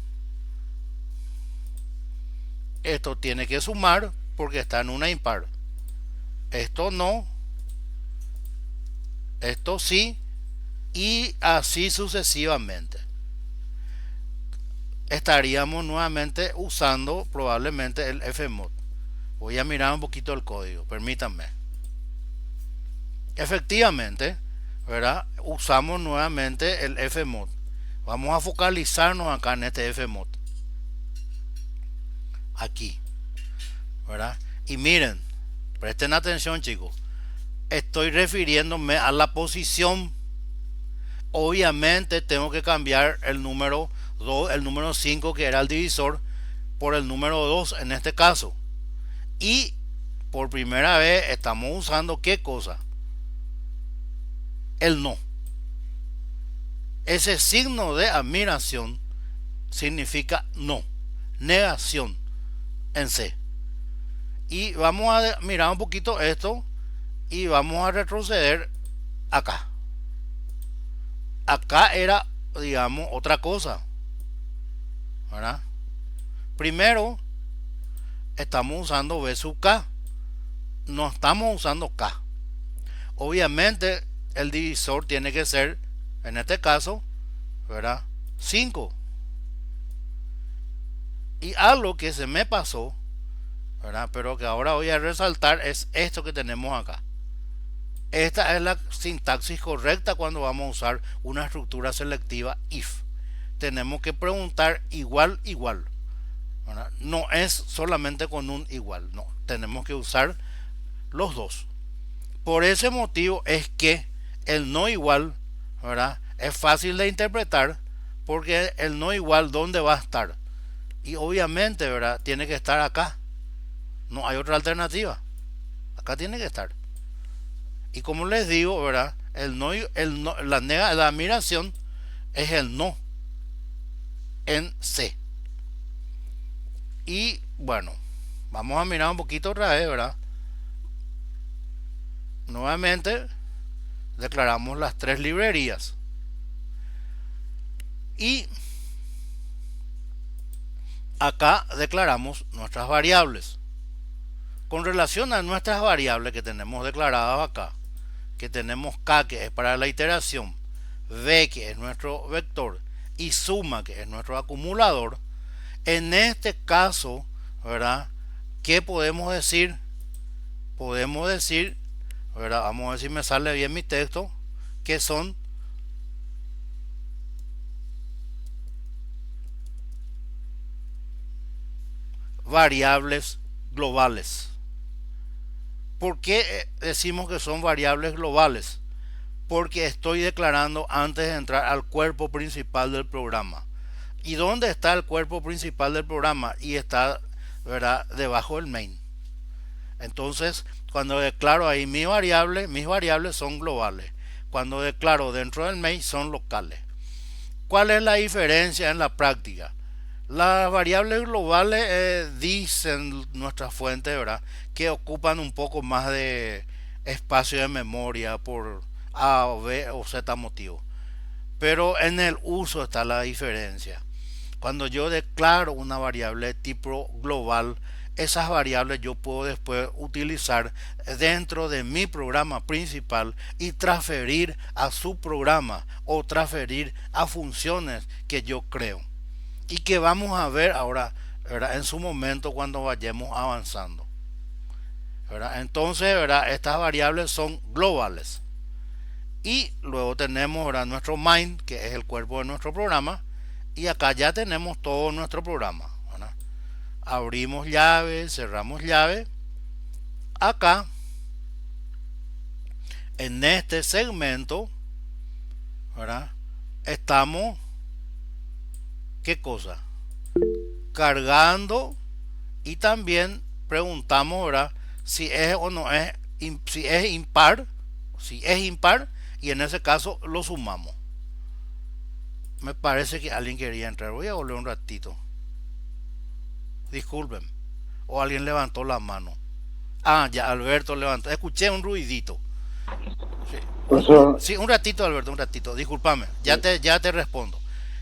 esto tiene que sumar porque está en una impar. Esto no, esto sí, y así sucesivamente. Estaríamos nuevamente usando probablemente el fmod. Voy a mirar un poquito el código, permítanme. Efectivamente, ¿verdad? Usamos nuevamente el fmod. Vamos a focalizarnos acá en este fmod. Aquí, ¿verdad? Y miren, presten atención, chicos. Estoy refiriéndome a la posición. Obviamente tengo que cambiar el número 2, el número 5 que era el divisor, por el número 2 en este caso. Y por primera vez estamos usando ¿qué cosa? El no. Ese signo de admiración significa no, negación en C. Y vamos a mirar un poquito esto y vamos a retroceder acá. Acá era, digamos, otra cosa, ¿verdad? Primero estamos usando B sub K, no estamos usando K. Obviamente el divisor tiene que ser, en este caso, ¿verdad? 5. Y algo que se me pasó, ¿verdad? Pero que ahora voy a resaltar es esto que tenemos acá. Esta es la sintaxis correcta cuando vamos a usar una estructura selectiva if. Tenemos que preguntar igual, igual, ¿verdad? No es solamente con un igual, no. Tenemos que usar los dos. Por ese motivo es que el no igual, ¿verdad? Es fácil de interpretar, porque el no igual, ¿dónde va a estar? Y obviamente, ¿verdad? Tiene que estar acá. No hay otra alternativa. Acá tiene que estar. Y como les digo, ¿verdad? La admiración es el no en C. Y bueno, vamos a mirar un poquito otra vez, ¿verdad? Nuevamente declaramos las tres librerías. Y acá declaramos nuestras variables. Con relación a nuestras variables que tenemos declaradas acá, que tenemos K, que es para la iteración, V, que es nuestro vector, y suma, que es nuestro acumulador, en este caso, ¿verdad? ¿Qué podemos decir? Podemos decir, ¿verdad? Vamos a ver si me sale bien mi texto, que son variables globales. ¿Por qué decimos que son variables globales? Porque estoy declarando antes de entrar al cuerpo principal del programa. ¿Y dónde está el cuerpo principal del programa? Y está, ¿verdad?, debajo del main. Entonces, cuando declaro ahí mis variables son globales. Cuando declaro dentro del main son locales. ¿Cuál es la diferencia en la práctica? Las variables globales dicen nuestras fuentes, ¿verdad?, que ocupan un poco más de espacio de memoria por A o B o Z motivo. Pero en el uso está la diferencia. Cuando yo declaro una variable de tipo global, esas variables yo puedo después utilizar dentro de mi programa principal y transferir a subprograma o transferir a funciones que yo creo. Y que vamos a ver ahora, ¿verdad?, en su momento cuando vayamos avanzando, ¿verdad? Entonces, ¿verdad?, estas variables son globales. Y luego tenemos, ¿verdad?, nuestro main, que es el cuerpo de nuestro programa. Y acá ya tenemos todo nuestro programa, ¿verdad? Abrimos llave, cerramos llave. Acá, en este segmento, ¿verdad?, estamos, ¿qué cosa? Cargando, y también preguntamos, ¿verdad?, si es o no es, si es impar, y en ese caso lo sumamos. Me parece que alguien quería entrar. Voy a volver un ratito. Disculpen. O alguien levantó la mano. Ah, ya, Alberto levantó. Escuché un ruidito. Sí, Profesor, sí, un ratito, Alberto, un ratito. Discúlpame, ya te respondo.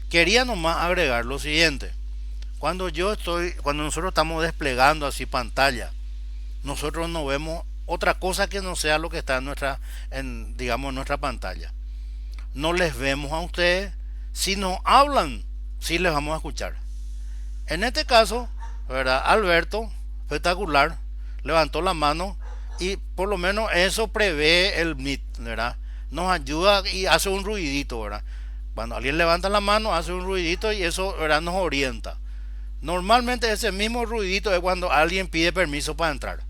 Quería nomás agregar lo siguiente. Cuando nosotros estamos desplegando así pantalla, nosotros no vemos otra cosa que no sea lo que está en nuestra pantalla. No les vemos a ustedes. Si nos hablan, sí les vamos a escuchar. En este caso, ¿verdad?, Alberto, espectacular, levantó la mano y por lo menos eso prevé el Meet, ¿verdad? Nos ayuda y hace un ruidito, ¿verdad? Cuando alguien levanta la mano, hace un ruidito y eso, ¿verdad?, nos orienta. Normalmente ese mismo ruidito es cuando alguien pide permiso para entrar.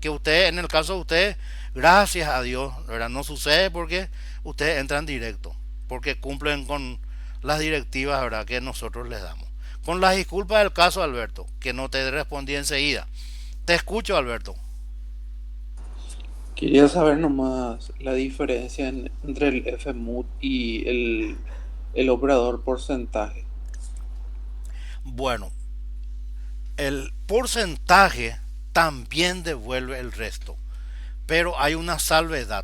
Que ustedes, en el caso de ustedes, gracias a Dios, ¿verdad?, no sucede porque ustedes entran directo, porque cumplen con las directivas, ¿verdad?, que nosotros les damos. Con las disculpas del caso, Alberto, que no te respondí enseguida. Te escucho, Alberto. quería saber nomás la diferencia entre el fmood y el operador porcentaje. Bueno, el porcentaje también devuelve el resto, pero hay una salvedad.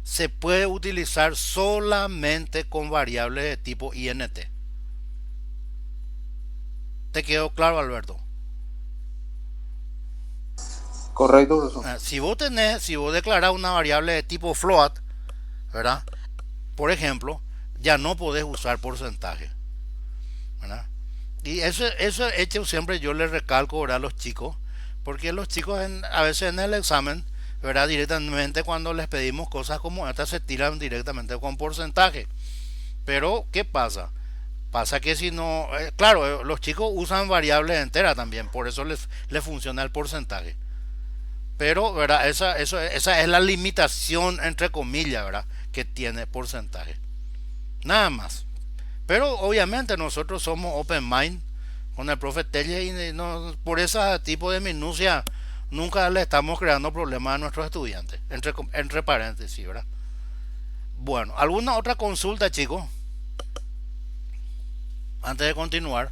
Se puede utilizar solamente con variables de tipo int. ¿Te quedó claro, Alberto? Correcto, profesor. Si vos declarás una variable de tipo float, ¿verdad? Por ejemplo, ya no podés usar porcentaje, ¿verdad? Y eso hecho siempre yo les recalco, ¿verdad? A los chicos, porque los chicos a veces en el examen, ¿verdad? Directamente cuando les pedimos cosas como estas se tiran directamente con porcentaje. Pero, ¿qué pasa? Pasa que si no, claro, los chicos usan variables enteras también, por eso les funciona el porcentaje. Pero, ¿verdad? Esa es la limitación, entre comillas, ¿verdad? Que tiene porcentaje. Nada más. Pero obviamente nosotros somos open mind con el profe Telle y no, por ese tipo de minucia nunca le estamos creando problemas a nuestros estudiantes. Entre paréntesis, ¿verdad? Bueno, ¿alguna otra consulta, chicos? Antes de continuar,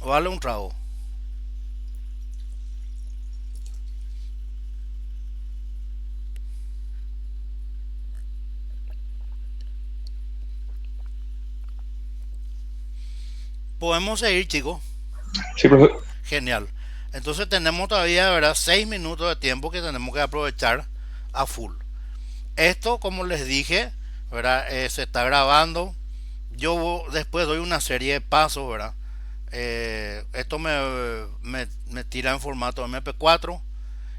vale un trago. Podemos seguir, chicos. Sí, profe. Genial. Entonces tenemos todavía, ¿verdad? 6 minutos de tiempo que tenemos que aprovechar a full. Esto, como les dije, ¿verdad? Se está grabando. Yo después doy una serie de pasos, ¿verdad? Esto me tira en formato MP4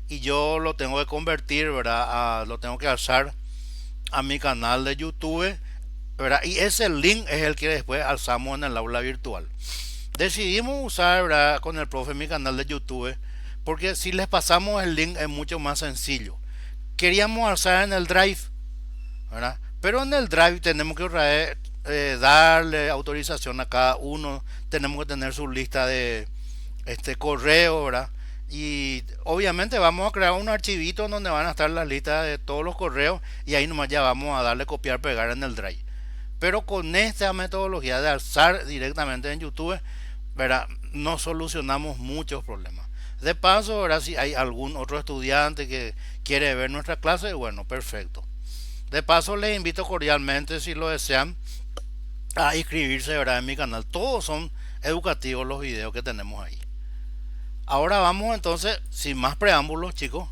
y yo lo tengo que convertir, ¿verdad? Lo tengo que alzar a mi canal de YouTube, ¿verdad? Y ese link es el que después alzamos en el aula virtual. Decidimos usar, ¿verdad? Con el profe mi canal de YouTube porque si les pasamos el link es mucho más sencillo. Queríamos alzar en el Drive, ¿verdad? Pero en el Drive tenemos que darle autorización a cada uno, tenemos que tener su lista de correo, ¿verdad? Y obviamente vamos a crear un archivito donde van a estar las listas de todos los correos y ahí nomás ya vamos a darle copiar pegar en el Drive. Pero con esta metodología de alzar directamente en YouTube, ¿verdad? No solucionamos muchos problemas. De paso, ¿verdad? Si hay algún otro estudiante que quiere ver nuestra clase, bueno, perfecto. De paso, les invito cordialmente, si lo desean, a inscribirse, ¿verdad? En mi canal. Todos son educativos los videos que tenemos ahí. Ahora vamos entonces, sin más preámbulos, chicos,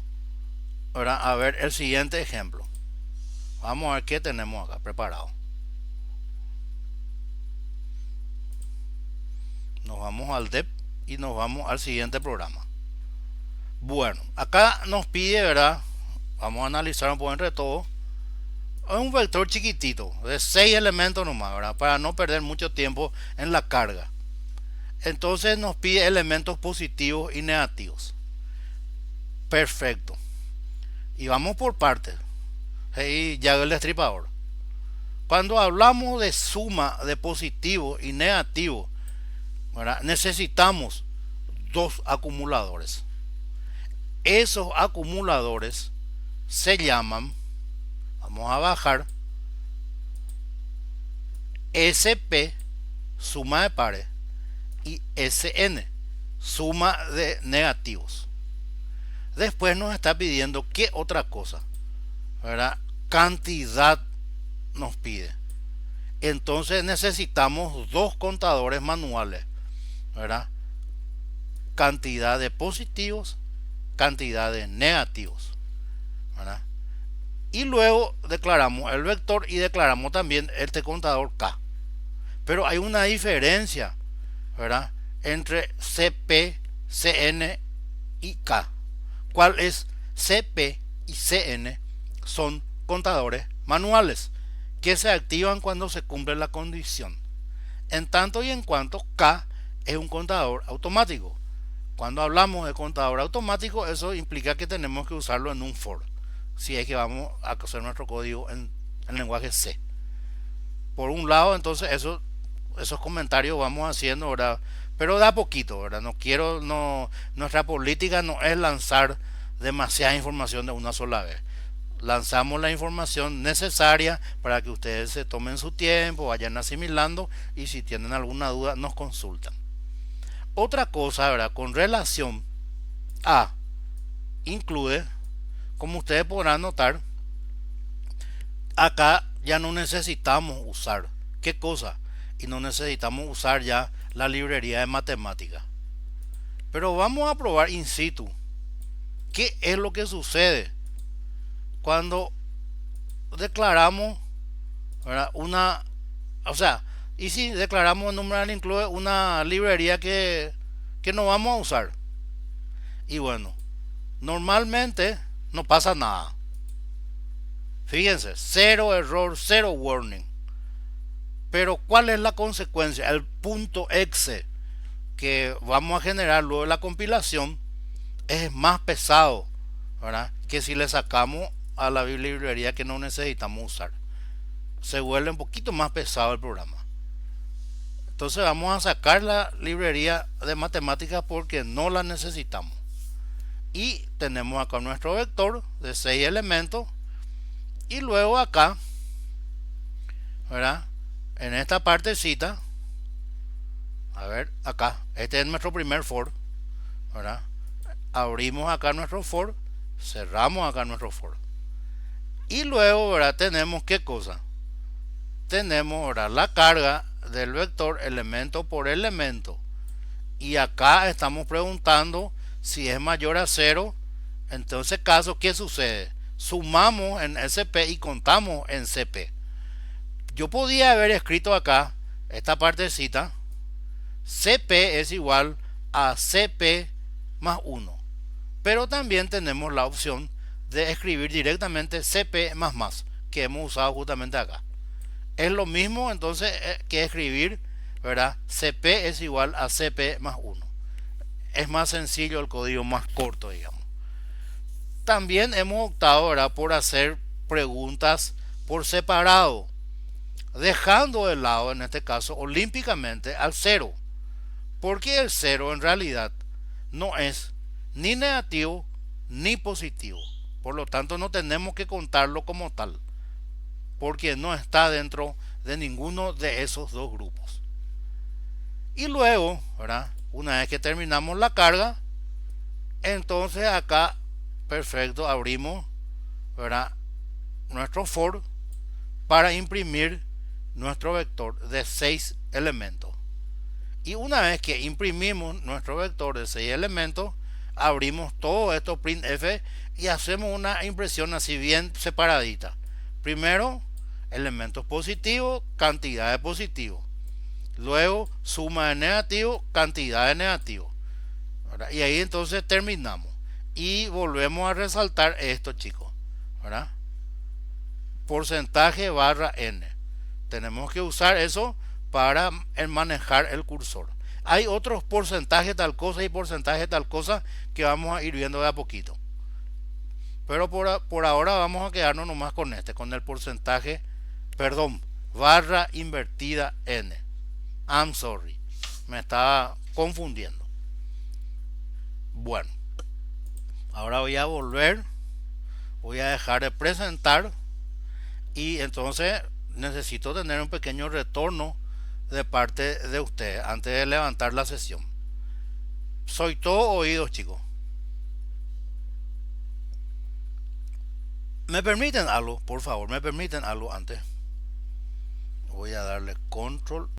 ¿verdad? A ver el siguiente ejemplo. Vamos a ver qué tenemos acá preparado. Nos vamos al DEP y nos vamos al siguiente programa. Bueno, acá nos pide, ¿verdad? Vamos a analizar un poco entre todo. Es un vector chiquitito, de 6 elementos nomás, ¿verdad? Para no perder mucho tiempo en la carga. Entonces nos pide elementos positivos y negativos. Perfecto. Y vamos por partes. Hey, ya el destripador. Cuando hablamos de suma de positivos y negativos, ¿verdad? Necesitamos dos acumuladores. Esos acumuladores se llaman, vamos a bajar, SP, suma de pares, y SN, suma de negativos. Después nos está pidiendo qué otra cosa, ¿verdad? Cantidad nos pide. Entonces necesitamos dos contadores manuales, ¿verdad? Cantidad de positivos, cantidad de negativos, ¿verdad? Y luego declaramos el vector y declaramos también este contador K. Pero hay una diferencia, ¿verdad? Entre CP, CN y K. ¿Cuál es? CP y CN son contadores manuales que se activan cuando se cumple la condición. En tanto y en cuanto K es un contador automático. Cuando hablamos de contador automático, eso implica que tenemos que usarlo en un for, si es que vamos a hacer nuestro código en lenguaje C. Por un lado, entonces esos comentarios vamos haciendo, ¿verdad? Pero da poquito, ¿verdad? Nuestra política no es lanzar demasiada información de una sola vez. Lanzamos la información necesaria para que ustedes se tomen su tiempo, vayan asimilando y si tienen alguna duda nos consultan. Otra cosa, ¿verdad? Con relación a include, como ustedes podrán notar, acá ya no necesitamos usar. ¿Qué cosa? Y no necesitamos usar ya la librería de matemáticas. Pero vamos a probar in situ. ¿Qué es lo que sucede cuando declaramos, ¿verdad? Y si declaramos numeral include una librería que no vamos a usar. Y bueno, normalmente no pasa nada. Fíjense, cero error, cero warning. Pero ¿cuál es la consecuencia? El punto exe que vamos a generar luego de la compilación es más pesado, ¿verdad? Que si le sacamos a la librería que no necesitamos usar. Se vuelve un poquito más pesado el programa. Entonces vamos a sacar la librería de matemáticas porque no la necesitamos. Y tenemos acá nuestro vector de 6 elementos. Y luego acá, ¿verdad? En esta partecita, a ver, acá, este es nuestro primer for, ¿verdad? Abrimos acá nuestro for, cerramos acá nuestro for. Y luego, ¿verdad? Tenemos ¿qué cosa? Tenemos, ¿verdad? La carga del vector elemento por elemento. Y acá estamos preguntando si es mayor a 0. Entonces, caso, ¿qué sucede? Sumamos en SP y contamos en CP. Yo podía haber escrito acá esta partecita, CP es igual a CP más 1. Pero también tenemos la opción de escribir directamente CP más, que hemos usado justamente acá. Es lo mismo entonces que escribir, ¿verdad? CP es igual a CP más 1. Es más sencillo, el código más corto, digamos. También hemos optado, ¿verdad?, por hacer preguntas por separado, dejando de lado, en este caso, olímpicamente al 0. Porque el 0 en realidad no es ni negativo ni positivo. Por lo tanto, no tenemos que contarlo como tal, porque no está dentro de ninguno de esos dos grupos. Y luego, ¿verdad?, una vez que terminamos la carga, entonces acá, perfecto, abrimos, ¿verdad?, nuestro for para imprimir nuestro vector de 6 elementos. Y una vez que imprimimos nuestro vector de 6 elementos, abrimos todo esto printf y hacemos una impresión así bien separadita. Primero, elementos positivos, cantidad de positivos. Luego, suma de negativos, cantidad de negativos. ¿Verdad? Y ahí entonces terminamos. Y volvemos a resaltar esto, chicos, ¿verdad? Porcentaje barra n. Tenemos que usar eso para manejar el cursor. Hay otros porcentajes tal cosa y porcentaje tal cosa que vamos a ir viendo de a poquito. Pero por ahora vamos a quedarnos nomás con con el porcentaje, barra invertida n. I'm sorry, me estaba confundiendo. Bueno, ahora voy a volver, voy a dejar de presentar y entonces necesito tener un pequeño retorno de parte de ustedes antes de levantar la sesión. Soy todo oídos, chicos. ¿Me permiten algo? Por favor, ¿me permiten algo antes? Voy a darle control